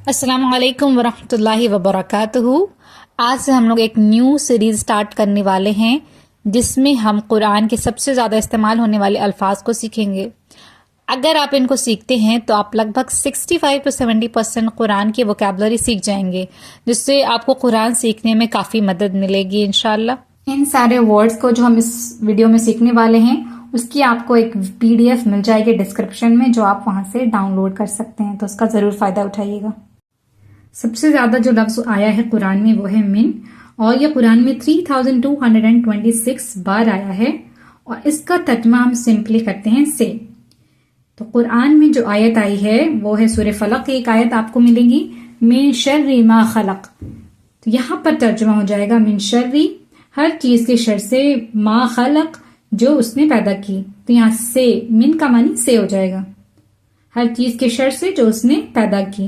السلام علیکم ورحمۃ اللہ وبرکاتہ۔ آج سے ہم لوگ ایک نیو سیریز سٹارٹ کرنے والے ہیں جس میں ہم قرآن کے سب سے زیادہ استعمال ہونے والے الفاظ کو سیکھیں گے۔ اگر آپ ان کو سیکھتے ہیں تو آپ لگ بھگ 65 to 70% قرآن کی ووکیبلری سیکھ جائیں گے، جس سے آپ کو قرآن سیکھنے میں کافی مدد ملے گی انشاءاللہ۔ ان سارے ورڈز کو جو ہم اس ویڈیو میں سیکھنے والے ہیں اس کی آپ کو ایک PDF مل جائے گی ڈسکرپشن میں، جو آپ وہاں سے ڈاؤن لوڈ کر سکتے ہیں، تو اس کا ضرور فائدہ اٹھائیے گا۔ سب سے زیادہ جو لفظ آیا ہے قرآن میں وہ ہے من، اور یہ قرآن میں 3226 بار آیا ہے، اور اس کا ترجمہ ہم سمپلی کرتے ہیں سے۔ تو قرآن میں جو آیت آئی ہے وہ ہے سورہ فلق کی ایک آیت آپ کو ملے گی، من شر ما خلق۔ تو یہاں پر ترجمہ ہو جائے گا من شر، ہر چیز کے شر سے، ما خلق جو اس نے پیدا کی۔ تو یہاں سے من کا معنی سے ہو جائے گا، ہر چیز کے شر سے جو اس نے پیدا کی۔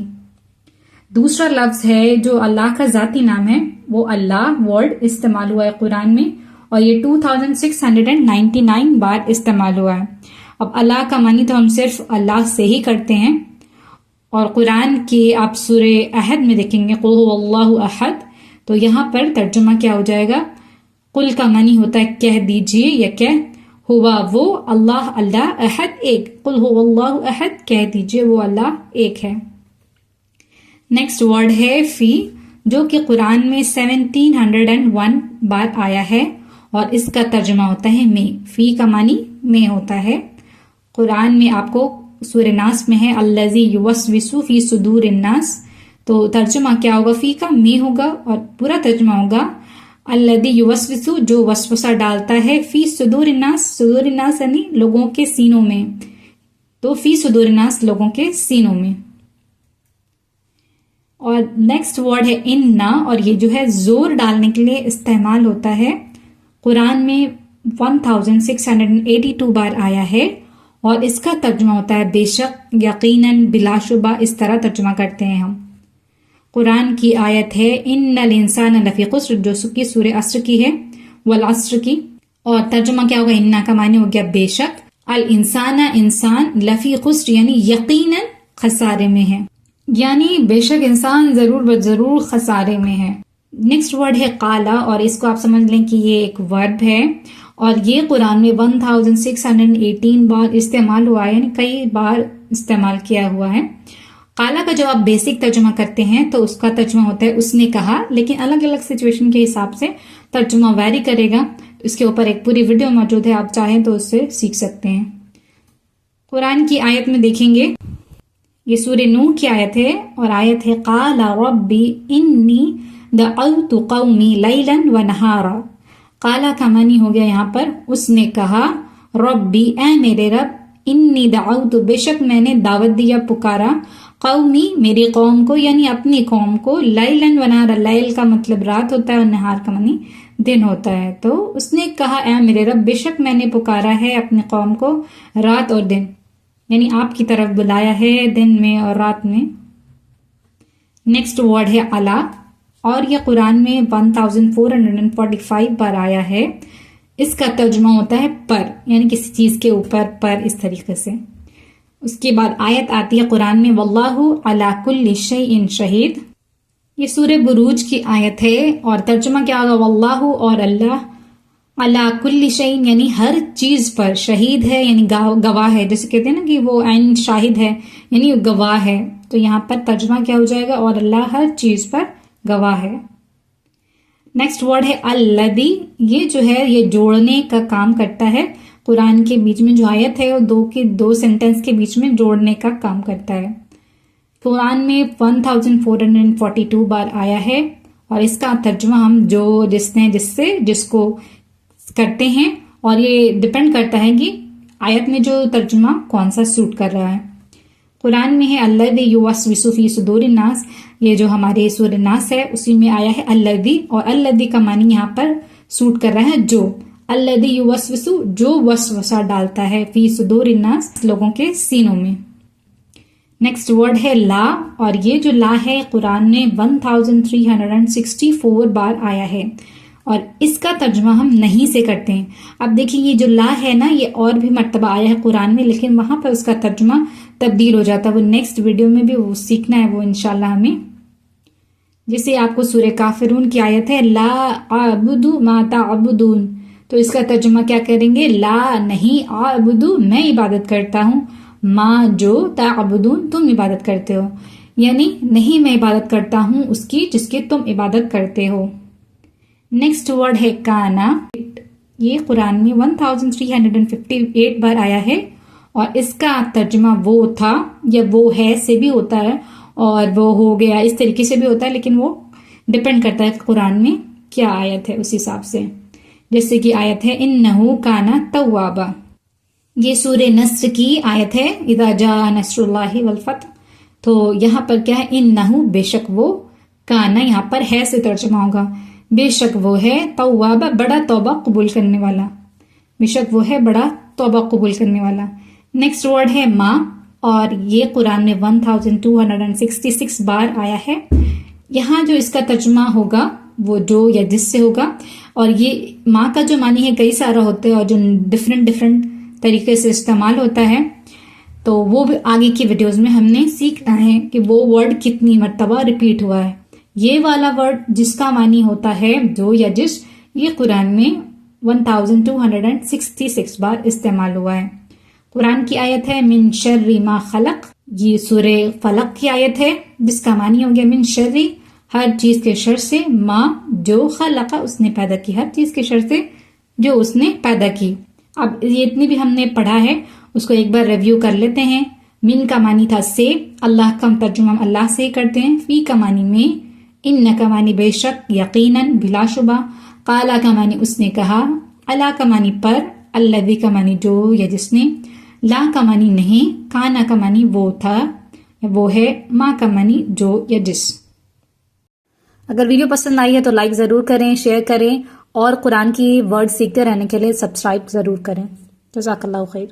دوسرا لفظ ہے جو اللہ کا ذاتی نام ہے، وہ اللہ ورڈ استعمال ہوا ہے قرآن میں، اور یہ 2699 بار استعمال ہوا ہے۔ اب اللہ کا معنی تو ہم صرف اللہ سے ہی کرتے ہیں، اور قرآن کی آپ سورہ احد میں دیکھیں گے قل هو اللہ احد، تو یہاں پر ترجمہ کیا ہو جائے گا؟ قل کا معنی ہوتا ہے کہہ دیجئے یا کہہ، ہوا وہ، اللہ احد ایک، قل هو اللہ احد کہہ دیجئے وہ اللہ ایک ہے۔ نیکسٹ ورڈ ہے فی، جو کہ قرآن میں 1701 بار آیا ہے، اور اس کا ترجمہ ہوتا ہے میں۔ فی کا معنی میں ہوتا ہے۔ قرآن میں آپ کو سورہ ناس میں ہے الذی یوسوس فی صدور الناس، تو ترجمہ کیا ہوگا؟ فی کا میں ہوگا، اور پورا ترجمہ ہوگا الذی یوسوس، جو وسوسہ ڈالتا ہے، فی صدور الناس، صدور الناس یعنی لوگوں کے سینوں میں، تو فی صدور الناس لوگوں کے سینوں میں۔ اور نیکسٹ ورڈ ہے اننا، اور یہ جو ہے زور ڈالنے کے لیے استعمال ہوتا ہے۔ قرآن میں 1682 بار آیا ہے، اور اس کا ترجمہ ہوتا ہے بے شک، یقیناً، بلا شبہ، اس طرح ترجمہ کرتے ہیں ہم۔ قرآن کی آیت ہے ان الانسان لفی خسر، جو کہ سورہ عصر کی ہے، والعصر کی، اور ترجمہ کیا ہوگا؟ اننا کا معنی ہو گیا بے شک، الانسان انسان، لفی خسر یعنی یقیناً خسارے میں ہے، یعنی بے شک انسان ضرور خسارے میں ہے۔ نیکسٹ ورڈ ہے قالا، اور اس کو آپ سمجھ لیں کہ یہ ایک ورب ہے، اور یہ قرآن میں 1618 بار استعمال ہوا ہے، یعنی کئی بار استعمال کیا ہوا ہے۔ قالا کا جب آپ بیسک ترجمہ کرتے ہیں تو اس کا ترجمہ ہوتا ہے اس نے کہا، لیکن الگ الگ سچویشن کے حساب سے ترجمہ ویری کرے گا۔ اس کے اوپر ایک پوری ویڈیو موجود ہے، آپ چاہیں تو اس سے سیکھ سکتے ہیں۔ قرآن کی آیت میں دیکھیں گے، یہ سورہ نوح کی آیت ہے، اور آیت ہے قال ربی انی دعوت قومی لیلا ونہارا۔ قالا کا معنی ہو گیا یہاں پر اس نے کہا، ربی اے میرے رب، انی دعوت بے شک میں نے دعوت دیا، پکارا، قومی میری قوم کو، یعنی اپنی قوم کو، لیلا ونہارا، لیل کا مطلب رات ہوتا ہے اور نہار کا معنی دن ہوتا ہے۔ تو اس نے کہا اے میرے رب، بے شک میں نے پکارا ہے اپنی قوم کو رات اور دن، یعنی آپ کی طرف بلایا ہے دن میں اور رات میں۔ نیکسٹ ورڈ ہے علا، اور یہ قرآن میں 1445 بار آیا ہے۔ اس کا ترجمہ ہوتا ہے پر، یعنی کسی چیز کے اوپر، پر، اس طریقے سے۔ اس کے بعد آیت آتی ہے قرآن میں واللہ علی کل شیء شہید، یہ سورہ بروج کی آیت ہے، اور ترجمہ کیا ہوگا؟ واللہ، اور اللہ، علی کل شیء یعنی ہر چیز پر، شہید ہے یعنی گواہ ہے، جیسے کہتے ہیں نا کہ وہ عین شاہد ہے، یعنی گواہ ہے، تو یہاں پر ترجمہ کیا ہو جائے گا؟ اور اللہ ہر چیز پر گواہ ہے۔ نیکسٹ ورڈ ہے الذی، یہ جو ہے یہ جوڑنے کا کام کرتا ہے۔ قرآن کے بیچ میں جو آیت ہے وہ دو سینٹنس کے بیچ میں جوڑنے کا کام کرتا ہے۔ قرآن میں 1442 بار آیا ہے، اور اس کا ترجمہ ہم جس کو کرتے ہیں، اور یہ ڈپینڈ کرتا ہے کہ آیت میں جو ترجمہ کون سا سوٹ کر رہا ہے۔ قرآن میں ہے الذی یوسوس فی صدور الناس، یہ جو ہمارے سورہ ناس ہے اسی میں آیا ہے الذی، اور الذی کا معنی یہاں پر سوٹ کر رہا ہے جو، الذی یوسوس جو وسوسہ ڈالتا ہے، فی صدور الناس لوگوں کے سینوں میں۔ نیکسٹ ورڈ ہے لا، اور یہ جو لا ہے قرآن میں 1364 بار آیا ہے، اور اس کا ترجمہ ہم نہیں سے کرتے ہیں. اب دیکھیں یہ جو لا ہے نا یہ اور بھی مرتبہ آیا ہے قرآن میں، لیکن وہاں پر اس کا ترجمہ تبدیل ہو جاتا ہے. وہ نیکسٹ ویڈیو میں بھی وہ سیکھنا ہے وہ انشاءاللہ ہمیں. جیسے آپ کو سورہ کافرون کی آیت ہے لا اعبد ما تعبدون، تو اس کا ترجمہ کیا کریں گے؟ لا نہیں، اعبد میں عبادت کرتا ہوں، ما جو تعبدون تم عبادت کرتے ہو، یعنی نہیں میں عبادت کرتا ہوں اس کی جس کی تم عبادت کرتے ہو. نیکسٹ ورڈ ہے کانا. یہ قرآن میں 1358 بار آیا ہے اور اس کا ترجمہ وہ تھا یا وہ ہے سے بھی ہوتا ہے اور وہ ہو گیا اس طریقے سے بھی ہوتا ہے، لیکن وہ ڈپینڈ کرتا ہے قرآن میں کیا آیت ہے اس حساب سے. جیسے کہ آیت ہے انہو کانا توابا، یہ سورہ نصر کی آیت ہے اذا جاء نصر اللہ والفتح. تو یہاں پر کیا ہے؟ انہو بے شک وہ، کانا یہاں پر ہے سے ترجمہ ہوگا، بے شک وہ ہے توابا بڑا توبہ قبول کرنے والا، بے شک وہ ہے بڑا توبہ قبول کرنے والا. نیکسٹ ورڈ ہے ماں، اور یہ قرآن میں 1266 بار آیا ہے. یہاں جو اس کا ترجمہ ہوگا وہ جو یا جس سے ہوگا، اور یہ ماں کا جو معنی ہے کئی سارا ہوتا ہے اور جو ڈفرنٹ طریقے سے استعمال ہوتا ہے، تو وہ بھی آگے کی ویڈیوز میں ہم نے سیکھنا ہے کہ وہ ورڈ کتنی مرتبہ ریپیٹ ہوا ہے. یہ والا ورڈ جس کا معنی ہوتا ہے جو یا جس، یہ قرآن میں 1266 بار استعمال ہوا ہے. قرآن کی آیت ہے من شر ما خلق، یہ سورہ فلق کی آیت ہے جس کا معنی ہو گیا من شر ہر چیز کے شر سے، ما جو خلق اس نے پیدا کی، ہر چیز کے شر سے جو اس نے پیدا کی. اب یہ اتنی بھی ہم نے پڑھا ہے اس کو ایک بار ریویو کر لیتے ہیں. من کا معنی تھا سے، اللہ کا ترجمہ ہم اللہ سے کرتے ہیں. فی کا معنی میں، ان کا معنی بے شک، یقیناً بلا شبہ، قالا کا معنی اس نے کہا، علا کا معنی پر، الذی کا معنی جو یا جس نے، لا کا معنی نہیں، کانا کا معنی وہ تھا وہ ہے، ما کا معنی جو یا جس. اگر ویڈیو پسند آئی ہے تو لائک ضرور کریں، شیئر کریں اور قرآن کی ورڈ سیکھتے رہنے کے لیے سبسکرائب ضرور کریں. جزاک اللہ خیر.